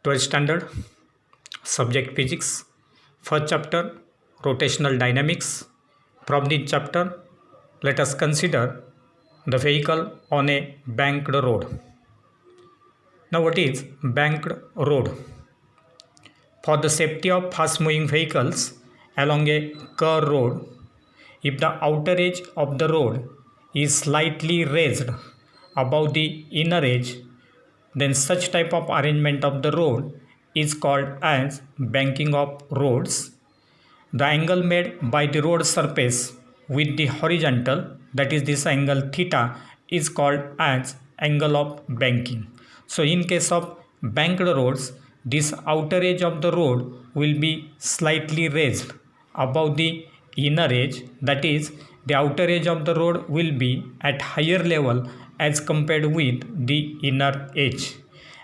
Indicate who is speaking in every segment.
Speaker 1: 12th standard, subject physics, first chapter rotational dynamics. From this chapter, let us consider the vehicle on a banked road. Now, what is banked road? For the safety of fast moving vehicles along a curved road, if the outer edge of the road is slightly raised above the inner edge, then such type of arrangement of the road is called as banking of roads. The angle made by the road surface with the horizontal, that is this angle theta, is called as angle of banking. So in case of banked roads, this outer edge of the road will be slightly raised above the inner edge, that is the outer edge of the road will be at higher level as compared with the inner edge.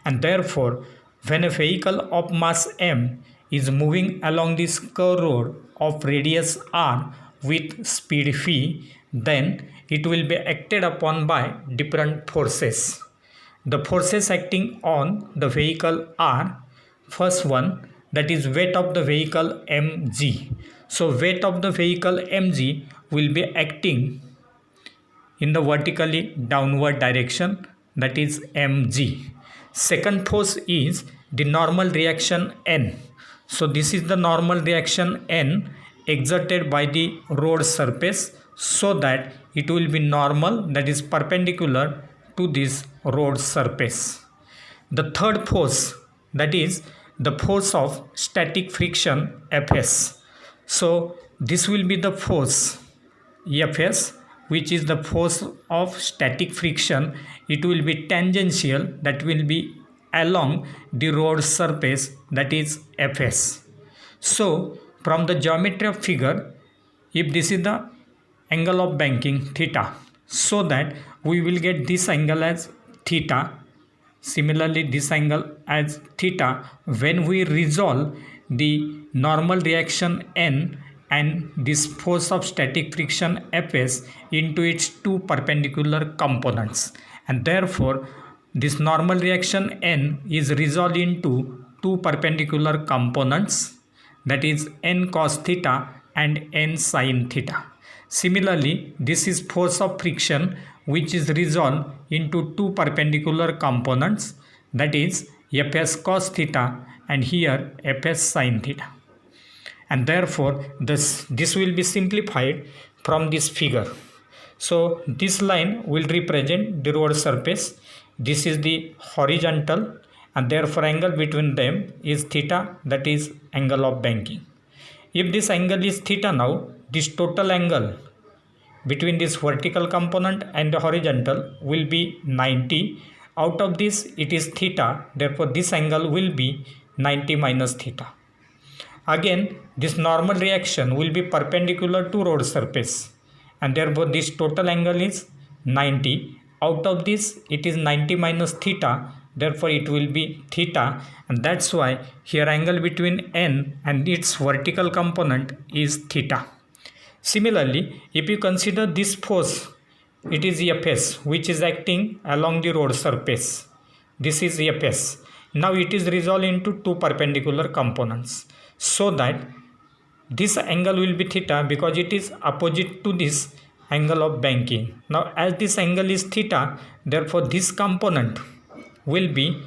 Speaker 1: And therefore, when a vehicle of mass m is moving along this curved road of radius r with speed v, then it will be acted upon by different forces. The forces acting on the vehicle are, first one, that is weight of the vehicle mg. So weight of the vehicle mg will be acting in the vertically downward direction, that is mg. Second force is the normal reaction n. So this is the normal reaction n exerted by the road surface so that it will be normal, that is perpendicular to this road surface. The third force, that is the force of static friction Fs. So this will be the force Fs, which is the force of static friction. It will be tangential, that will be along the road surface, that is Fs. So from the geometry of figure, if this is the angle of banking theta, so that we will get this angle as theta, similarly this angle as theta when we resolve the normal reaction n and this force of static friction Fs into its two perpendicular components. And therefore, this normal reaction n is resolved into two perpendicular components, that is n cos theta and n sin theta. Similarly, this is force of friction which is resolved into two perpendicular components, that is Fs cos theta and here Fs sin theta. And therefore this will be simplified from this figure. So this line will represent the road surface. This is the horizontal, and therefore angle between them is theta, that is angle of banking. If this angle is theta, now this total angle between this vertical component and the horizontal will be 90. Out of this it is theta, therefore this angle will be 90 minus theta. Again, this normal reaction will be perpendicular to road surface, and therefore this total angle is 90. Out of this it is 90 minus theta, therefore it will be theta, and that's why here angle between n and its vertical component is theta. Similarly, if you consider this force, it is Fs which is acting along the road surface. This is Fs. Now it is resolved into two perpendicular components, so that this angle will be theta because it is opposite to this angle of banking. Now as this angle is theta, therefore this component will be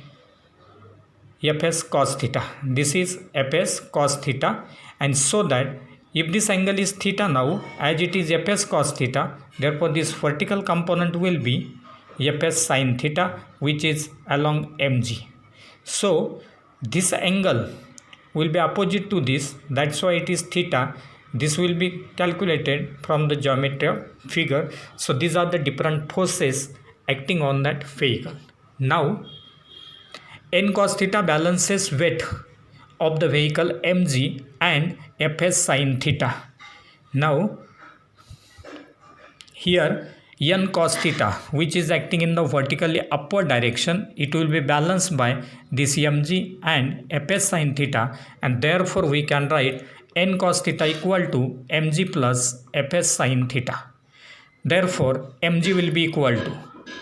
Speaker 1: Fs cos theta. This is Fs cos theta, and so that if this angle is theta now, as it is Fs cos theta, therefore this vertical component will be Fs sin theta, which is along mg. So this angle will be opposite to this, that's why it is theta. This will be calculated from the geometry of figure. So these are the different forces acting on that vehicle. Now n cos theta balances weight of the vehicle mg and Fs sin theta. Now here n cos theta, which is acting in the vertically upward direction, it will be balanced by this mg and Fs sin theta, and therefore we can write n cos theta equal to mg plus Fs sin theta. Therefore mg will be equal to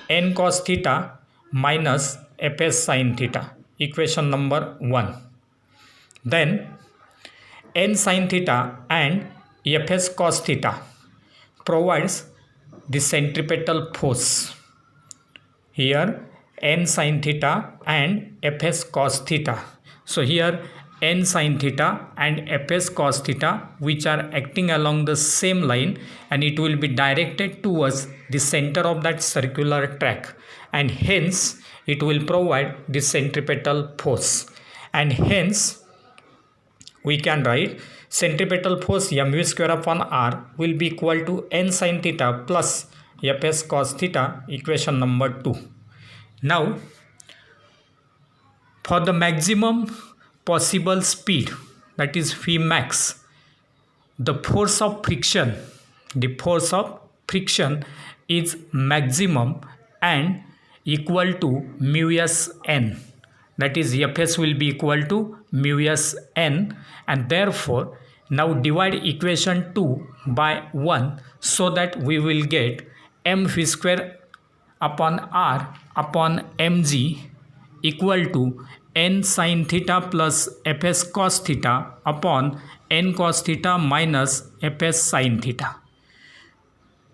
Speaker 1: n cos theta minus Fs sin theta equation number 1. Then n sin theta and Fs cos theta provides the centripetal force. Here n sin theta and Fs cos theta. So here n sin theta and Fs cos theta, which are acting along the same line, and it will be directed towards the center of that circular track, and hence it will provide the centripetal force. And hence we can write centripetal force mv square upon r will be equal to n sin theta plus Fs cos theta, equation number 2. Now for the maximum possible speed, that is Vmax, the force of friction is maximum and equal to mu s n, that is Fs will be equal to mu s n, and therefore now divide equation 2 by 1 so that we will get mv square upon r upon mg equal to n sin theta plus Fs cos theta upon n cos theta minus Fs sin theta.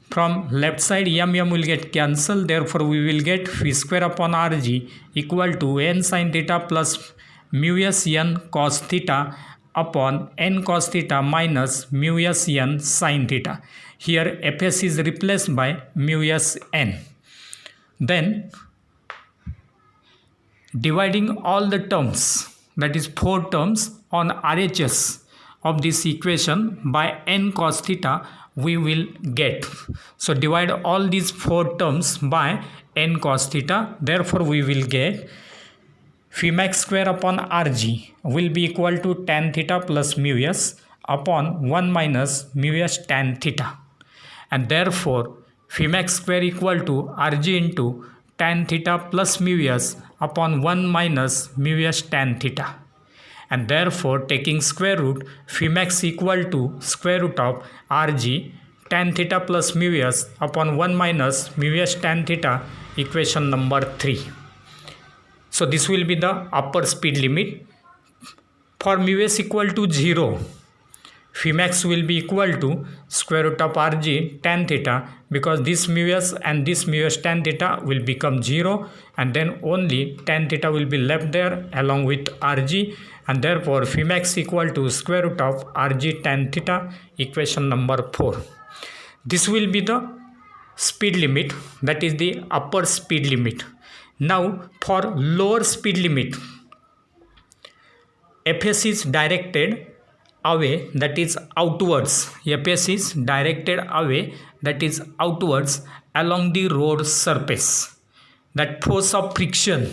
Speaker 1: From left side m will get cancelled, therefore we will get v square upon rg equal to n sin theta plus mu s n cos theta upon n cos theta minus mu s n sin theta. Here Fs is replaced by mu s n. Then dividing all the terms, that is 4 terms, on RHS of this equation by n cos theta, we will get. So divide all these 4 terms by n cos theta, therefore we will get Vmax square upon Rg will be equal to tan theta plus mu s upon 1 minus mu s tan theta, and therefore Vmax square equal to Rg into tan theta plus mu s upon 1 minus mu s tan theta, and therefore taking square root, Vmax equal to square root of Rg tan theta plus mu s upon 1 minus mu s tan theta, equation number 3. So this will be the upper speed limit. For mu s equal to 0, Vmax will be equal to square root of Rg tan theta, because this mu s and this mu s tan theta will become 0, and then only tan theta will be left there along with Rg, and therefore Vmax equal to square root of Rg tan theta, equation number 4. This will be the speed limit, that is the upper speed limit. Now for lower speed limit, Fs is directed away, that is outwards. Fs is directed away, that is outwards, along the road surface. That force of friction,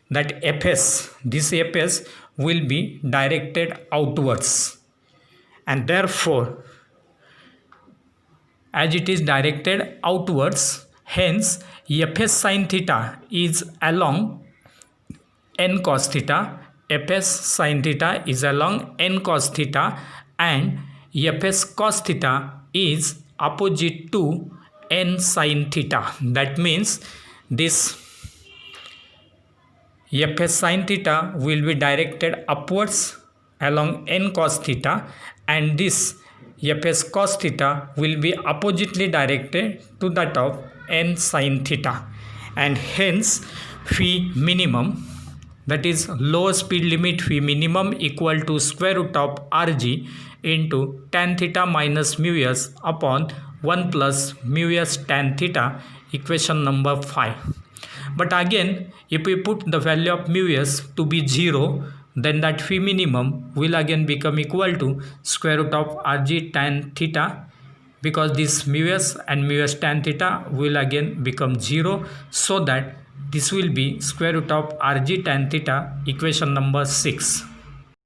Speaker 1: that Fs, this Fs will be directed outwards, and therefore as it is directed outwards, hence Fs sin theta is along n cos theta, Fs sin theta is along n cos theta, and Fs cos theta is opposite to n sin theta. That means this Fs sin theta will be directed upwards along n cos theta, and this Fs cos theta will be oppositely directed to that of n sin theta, and hence phi minimum, that is low speed limit phi minimum, equal to square root of Rg into tan theta minus mu s upon 1 plus mu s tan theta, equation number 5. But again, if we put the value of mu s to be 0, then that phi minimum will again become equal to square root of Rg tan theta, because this mu s and mu s tan theta will again become 0, so that this will be square root of Rg tan theta, equation number 6.